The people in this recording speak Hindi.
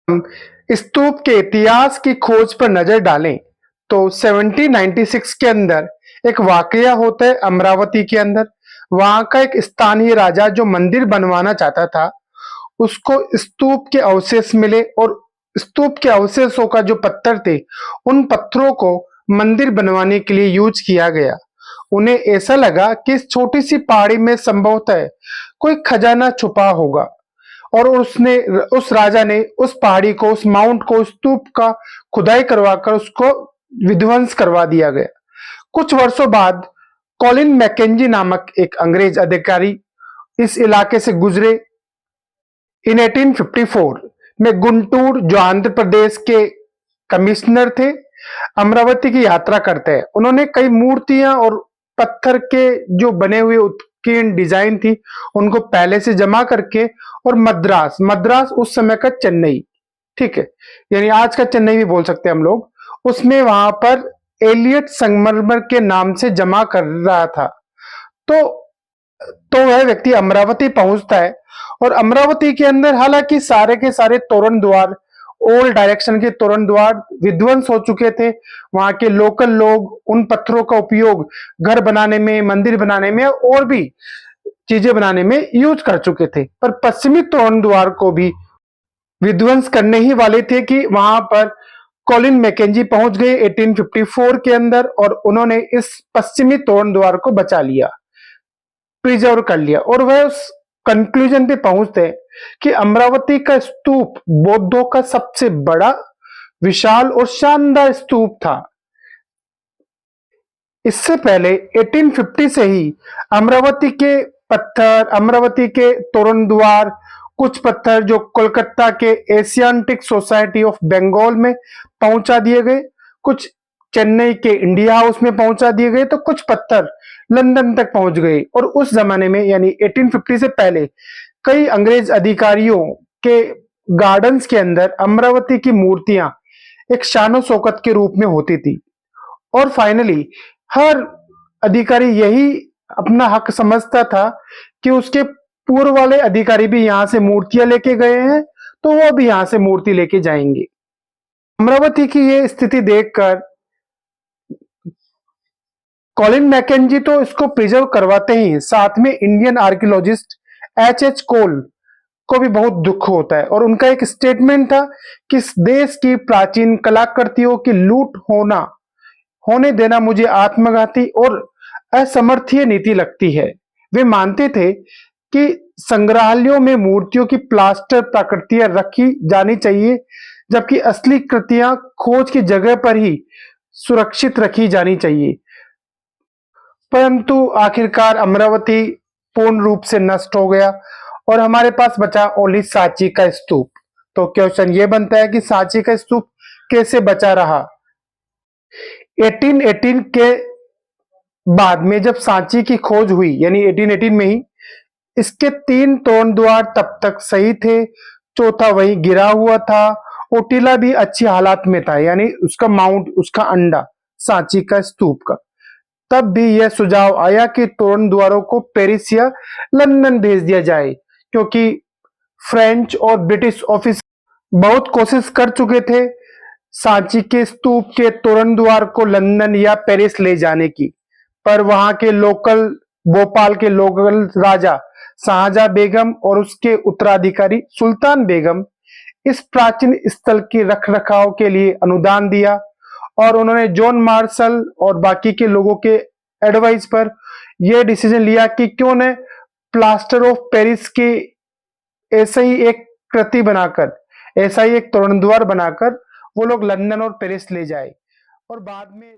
हम स्तूप के इतिहास की खोज पर नजर डालें तो 1796 के अंदर एक वाकया होता है अमरावती के अंदर। वहां का एक स्थानीय राजा जो मंदिर बनवाना चाहता था, उसको स्तूप के अवशेष मिले और स्तूप के अवशेषों का जो पत्थर थे, उन पत्थरों को मंदिर बनवाने के लिए यूज किया गया। उन्हें ऐसा लगा कि इस छोटी सी पहाड़ी में संभवतः कोई खजाना छुपा होगा और उस राजा ने उस पहाड़ी को, उस माउंट को, उस स्तूप का खुदाई करवाकर उसको विध्वंस करवा दिया गया। कुछ वर्षों बाद कॉलिन मैकेंजी नामक एक अंग्रेज अधिकारी इस इलाके से गुजरे। इन 1854 में गुंटूर, जो आंध्र प्रदेश के कमिश्नर थे, अमरावती की यात्रा करते हैं। उन्होंने कई मूर्तियां और पत्थर के जो बने हुए उत्कीर्ण डिजाइन थी, उनको पहले से जमा करके, और मद्रास मद्रास उस समय का चेन्नई, ठीक है, यानी आज का चेन्नई भी बोल सकते हैं हम लोग, उसमें वहां पर एलियट संगमरमर के नाम से जमा कर रहा था। तो वह व्यक्ति अमरावती पहुंचता है और अमरावती के अंदर हालांकि सारे के सारे तोरण द्वार, ओल्ड डायरेक्शन के तोरण द्वार विध्वंस हो चुके थे। वहां के लोकल लोग उन पत्थरों का उपयोग घर बनाने में, मंदिर बनाने में और भी चीजें बनाने में यूज कर चुके थे, पर पश्चिमी तोरण द्वार को भी विध्वंस करने ही वाले थे कि वहां पर कॉलिन मैकेंजी पहुंच गए 1854 के अंदर, और उन्होंने इस पश्चिमी तोरण द्वार को बचा लिया, प्रिजर्व कर लिया, और वह उस कंक्लूजन पे पहुंचते हैं कि अमरावती का स्तूप बौद्धों का सबसे बड़ा, विशाल और शानदार स्तूप था। इससे पहले 1850 से ही अमरावती के पत्थर, अमरावती के तोरण द्वार, कुछ पत्थर जो कोलकाता के एशियाटिक सोसाइटी ऑफ बंगाल में पहुंचा दिए गए, कुछ चेन्नई के इंडिया हाउस में पहुंचा दिए गए, तो कुछ पत्थर लंदन तक पहुंच गए। और उस जमाने में यानी 1850 से पहले कई अंग्रेज अधिकारियों के गार्डन्स के अंदर अमरावती की मूर्तियां एक शानो शौकत के रूप में होती थी। और फाइनली हर अधिकारी यही अपना हक समझता था कि उसके पूर्व वाले अधिकारी भी यहां से मूर्तियां लेके गए हैं, तो वो भी यहां से मूर्ति लेके जाएंगे। अमरावती की ये स्थिति देखकर कॉलिन मैकेंजी तो इसको प्रिजर्व करवाते ही, साथ में इंडियन आर्कियोलॉजिस्ट एच कोल को भी बहुत दुख होता है, और उनका एक स्टेटमेंट था कि इस देश की प्राचीन कलाकृतियों की लूट होने देना मुझे आत्मघाती और असमर्थीय नीति लगती है। वे मानते थे कि संग्रहालयों में मूर्तियों की प्लास्टर प्रकृतियां रखी जानी चाहिए, जबकि असली कृतियां खोज की जगह पर ही सुरक्षित रखी जानी चाहिए। परंतु आखिरकार अमरावती पूर्ण रूप से नष्ट हो गया और हमारे पास बचा ओनली सांची का स्तूप। तो क्वेश्चन ये बनता है कि सांची का स्तूप कैसे बचा रहा। 1818 के बाद में जब सांची की खोज हुई, यानी 1818 में ही, इसके 3 तोरण द्वार तब तक सही थे, चौथा वही गिरा हुआ था, और टीला भी अच्छी हालात में था, यानी उसका माउंट, उसका अंडा सांची का स्तूप का। तब भी यह सुझाव आया कि तोरण द्वारों को पेरिस या लंदन भेज दिया जाए, क्योंकि फ्रेंच और ब्रिटिश ऑफिस बहुत कोशिश कर चुके थे सांची के स्तूप के तोरण द्वार को लंदन या पेरिस ले जाने की, पर वहां के लोकल, भोपाल के लोकल राजा शाहजहां बेगम और उसके उत्तराधिकारी सुल्तान बेगम इस प्राचीन स्थल के रखरखाव के लिए अनुदान दिया, और उन्होंने जॉन मार्शल और बाकी के लोगों के एडवाइस पर यह डिसीजन लिया कि क्यों न प्लास्टर ऑफ पेरिस के ऐसा ही एक कृति बनाकर, ऐसा ही एक तोरण द्वार बनाकर वो लोग लंदन और पेरिस ले जाए। और बाद में